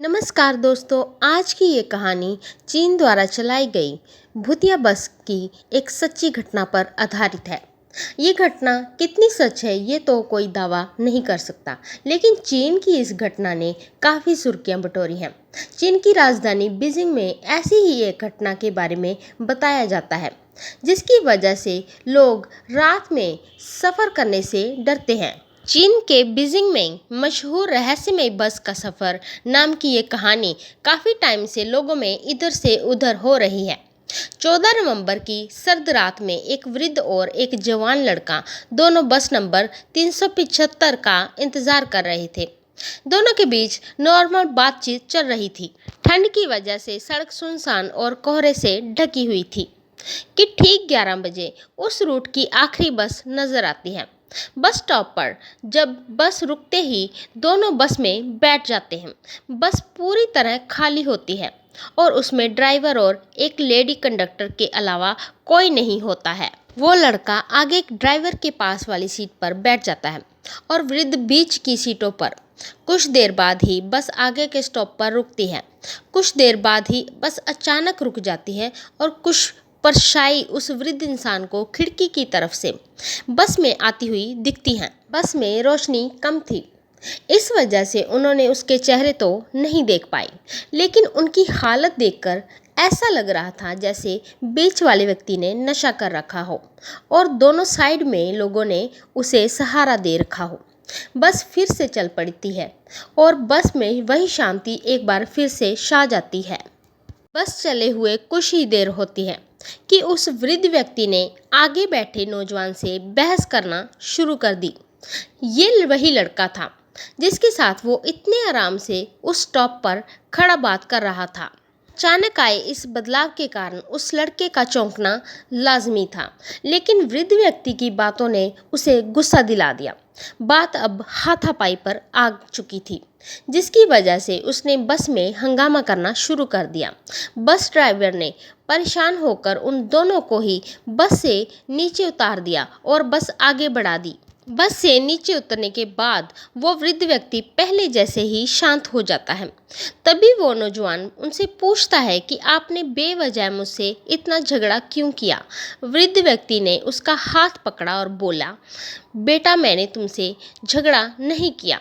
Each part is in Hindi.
नमस्कार दोस्तों, आज की ये कहानी चीन द्वारा चलाई गई भूतिया बस की एक सच्ची घटना पर आधारित है। ये घटना कितनी सच है ये तो कोई दावा नहीं कर सकता, लेकिन चीन की इस घटना ने काफ़ी सुर्खियां बटोरी हैं। चीन की राजधानी बीजिंग में ऐसी ही एक घटना के बारे में बताया जाता है, जिसकी वजह से लोग रात में सफ़र करने से डरते हैं। चीन के बीजिंग में मशहूर रहस्यमय बस का सफ़र नाम की ये कहानी काफ़ी टाइम से लोगों में इधर से उधर हो रही है। 14 नवंबर की सर्द रात में एक वृद्ध और एक जवान लड़का दोनों बस नंबर 375 का इंतज़ार कर रहे थे। दोनों के बीच नॉर्मल बातचीत चल रही थी। ठंड की वजह से सड़क सुनसान और कोहरे से ढकी हुई थी कि ठीक 11 बजे उस रूट की आखिरी बस नज़र आती है। बस स्टॉप पर जब बस रुकते ही दोनों बस में बैठ जाते हैं। बस पूरी तरह खाली होती है और उसमें ड्राइवर और एक लेडी कंडक्टर के अलावा कोई नहीं होता है। वो लड़का आगे ड्राइवर के पास वाली सीट पर बैठ जाता है और वृद्ध बीच की सीटों पर। कुछ देर बाद ही बस आगे के स्टॉप पर रुकती है। कुछ देर बाद ही बस अचानक रुक जाती है और कुछ परछाई उस वृद्ध इंसान को खिड़की की तरफ से बस में आती हुई दिखती हैं। बस में रोशनी कम थी, इस वजह से उन्होंने उसके चेहरे तो नहीं देख पाई, लेकिन उनकी हालत देखकर ऐसा लग रहा था जैसे बीच वाले व्यक्ति ने नशा कर रखा हो और दोनों साइड में लोगों ने उसे सहारा दे रखा हो। बस फिर से चल पड़ती है और बस में वही शांति एक बार फिर से छा जाती है। बस चले हुए कुछ ही देर होती है कि उस वृद्ध व्यक्ति ने आगे बैठे नौजवान से बहस करना शुरू कर दी। ये वही लड़का था जिसके साथ वो इतने आराम से उस स्टॉप पर खड़ा बात कर रहा था। अचानक आए इस बदलाव के कारण उस लड़के का चौंकना लाजमी था, लेकिन वृद्ध व्यक्ति की बातों ने उसे गुस्सा दिला दिया। बात अब हाथापाई पर आ चुकी थी, जिसकी वजह से उसने बस में हंगामा करना शुरू कर दिया। बस ड्राइवर ने परेशान होकर उन दोनों को ही बस से नीचे उतार दिया और बस आगे बढ़ा दी। बस से नीचे उतरने के बाद वो वृद्ध व्यक्ति पहले जैसे ही शांत हो जाता है। तभी वो नौजवान उनसे पूछता है कि आपने बेवजह मुझसे इतना झगड़ा क्यों किया। वृद्ध व्यक्ति ने उसका हाथ पकड़ा और बोला, बेटा मैंने तुमसे झगड़ा नहीं किया,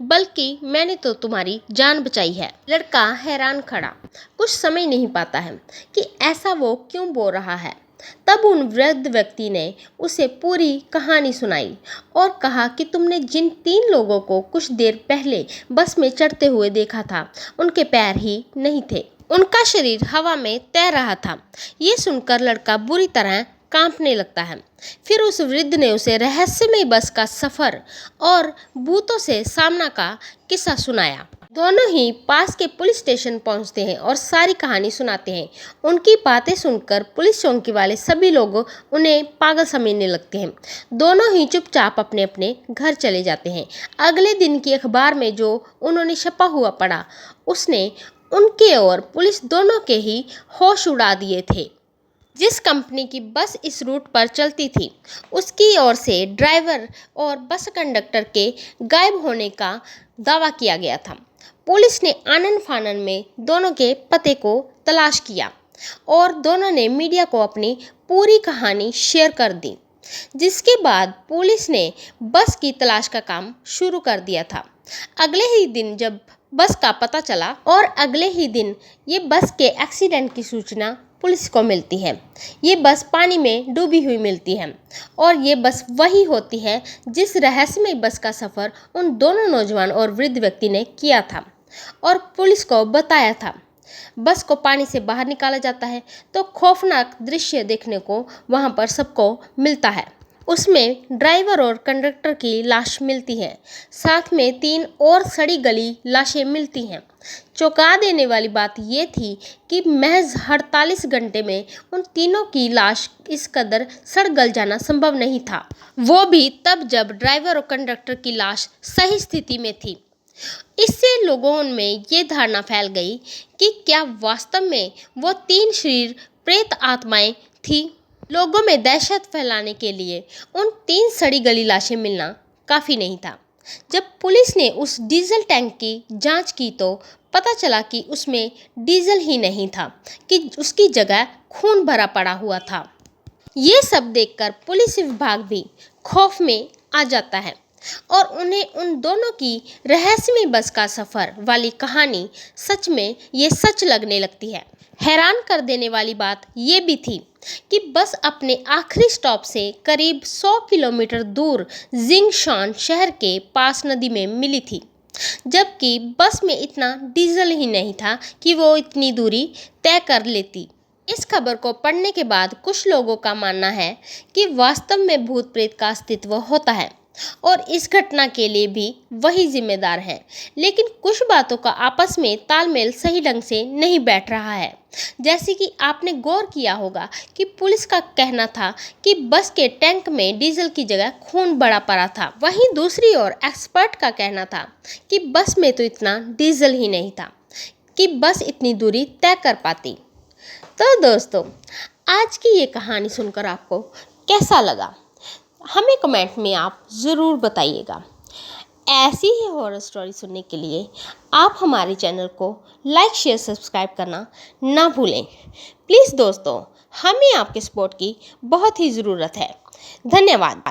बल्कि मैंने तो तुम्हारी जान बचाई है। लड़का हैरान खड़ा कुछ समझ नहीं पाता है कि ऐसा वो क्यों बोल रहा है। तब उन वृद्ध व्यक्ति ने उसे पूरी कहानी सुनाई और कहा कि तुमने जिन 3 लोगों को कुछ देर पहले बस में चढ़ते हुए देखा था, उनके पैर ही नहीं थे, उनका शरीर हवा में तैर रहा था। ये सुनकर लड़का बुरी तरह कांपने लगता है। फिर उस वृद्ध ने उसे रहस्यमय बस का सफ़र और भूतों से सामना का किस्सा सुनाया। दोनों ही पास के पुलिस स्टेशन पहुंचते हैं और सारी कहानी सुनाते हैं। उनकी बातें सुनकर पुलिस चौकी वाले सभी लोग उन्हें पागल समझने लगते हैं। दोनों ही चुपचाप अपने अपने घर चले जाते हैं। अगले दिन की अखबार में जो उन्होंने छपा हुआ पढ़ा, उसने उनके और पुलिस दोनों के ही होश उड़ा दिए थे। जिस कंपनी की बस इस रूट पर चलती थी, उसकी ओर से ड्राइवर और बस कंडक्टर के गायब होने का दावा किया गया था। पुलिस ने आनन फानन में दोनों के पते को तलाश किया और दोनों ने मीडिया को अपनी पूरी कहानी शेयर कर दी, जिसके बाद पुलिस ने बस की तलाश का काम शुरू कर दिया था। अगले ही दिन जब बस का पता चला और अगले ही दिन ये बस के एक्सीडेंट की सूचना पुलिस को मिलती है। ये बस पानी में डूबी हुई मिलती है और ये बस वही होती है जिस रहस्यमय बस का सफ़र उन दोनों नौजवान और वृद्ध व्यक्ति ने किया था और पुलिस को बताया था। बस को पानी से बाहर निकाला जाता है तो खौफनाक दृश्य देखने को वहाँ पर सबको मिलता है। उसमें ड्राइवर और कंडक्टर की लाश मिलती है, साथ में 3 और सड़ी गली लाशें मिलती हैं। चौंका देने वाली बात यह थी कि महज 48 घंटे में उन तीनों की लाश इस कदर सड़ गल जाना संभव नहीं था, वो भी तब जब ड्राइवर और कंडक्टर की लाश सही स्थिति में थी। इससे लोगों में ये धारणा फैल गई कि क्या वास्तव में वो 3 शरीर प्रेत आत्माएं थीं। लोगों में दहशत फैलाने के लिए उन 3 सड़ी गली लाशें मिलना काफ़ी नहीं था। जब पुलिस ने उस डीजल टैंक की जांच की तो पता चला कि उसमें डीजल ही नहीं था, कि उसकी जगह खून भरा पड़ा हुआ था। ये सब देखकर पुलिस विभाग भी खौफ में आ जाता है और उन्हें उन दोनों की रहस्यमय बस का सफ़र वाली कहानी सच में ये सच लगने लगती है। हैरान कर देने वाली बात ये भी थी कि बस अपने आखिरी स्टॉप से करीब 100 किलोमीटर दूर जिंगशान शहर के पास नदी में मिली थी, जबकि बस में इतना डीजल ही नहीं था कि वो इतनी दूरी तय कर लेती। इस खबर को पढ़ने के बाद कुछ लोगों का मानना है कि वास्तव में भूत प्रेत का अस्तित्व होता है और इस घटना के लिए भी वही जिम्मेदार है, लेकिन कुछ बातों का आपस में तालमेल सही ढंग से नहीं बैठ रहा है। जैसे कि आपने गौर किया होगा कि पुलिस का कहना था कि बस के टैंक में डीजल की जगह खून भरा पड़ा था, वहीं दूसरी ओर एक्सपर्ट का कहना था कि बस में तो इतना डीजल ही नहीं था कि बस इतनी दूरी तय कर पाती। तो दोस्तों, आज की ये कहानी सुनकर आपको कैसा लगा, हमें कमेंट में आप ज़रूर बताइएगा। ऐसी ही हॉरर स्टोरी सुनने के लिए आप हमारे चैनल को लाइक शेयर सब्सक्राइब करना ना भूलें। प्लीज़ दोस्तों, हमें आपके सपोर्ट की बहुत ही ज़रूरत है। धन्यवाद।